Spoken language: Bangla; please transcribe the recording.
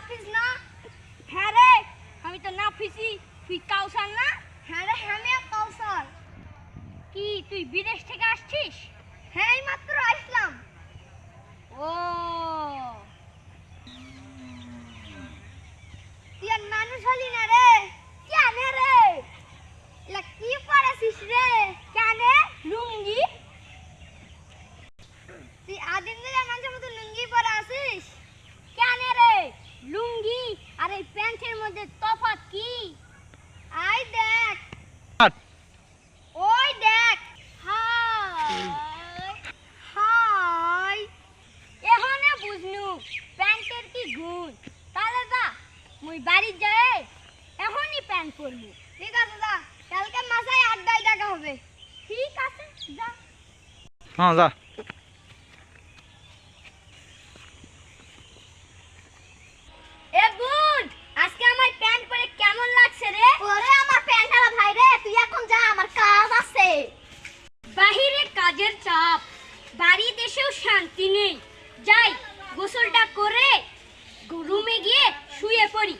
নাফিস না? হ্যাঁ রে, আমি তো নাফিসি। তুই কাউসার না? হ্যাঁ রে, আমিও কাউসার। কি তুই বিদেশ থেকে আসছিস? হ্যাঁ, এই মাত্র আসলাম। ও তুই আর মানুষ হলি না রে। কেন রে? এলা কি পড়াছিস রে? কেন? লুঙ্গি? তুই আদিম দিনের মানুষের মতো লুঙ্গি পরে আসিস? কেন রে? লুঙ্গি আর এই প্যান্টের মধ্যে তফাৎ কি? আই দেখ, ওই দেখ। হাই হাই, এখনে বুঝনু প্যান্টের কি গুণ। তাহলে যা, মুই বাড়ি যাই এখনই প্যান্ট পরবো। ঠিক আছে যা, কালকে মাসায় আড্ডায় দেখা হবে। ঠিক আছে, যা। হ্যাঁ যা। এ বুন, আজকে আমার প্যান্ট পরে কেমন লাগছে রে? ওরে আমার প্যান্টালা ভাই রে, তুই এখন যা, আমার কাজ আছে। বাহিরে কাজের চাপ, বাড়িতে এসেও শান্তি নেই। যাই, গোসলটা করে রুমে গিয়ে শুয়ে পড়ি।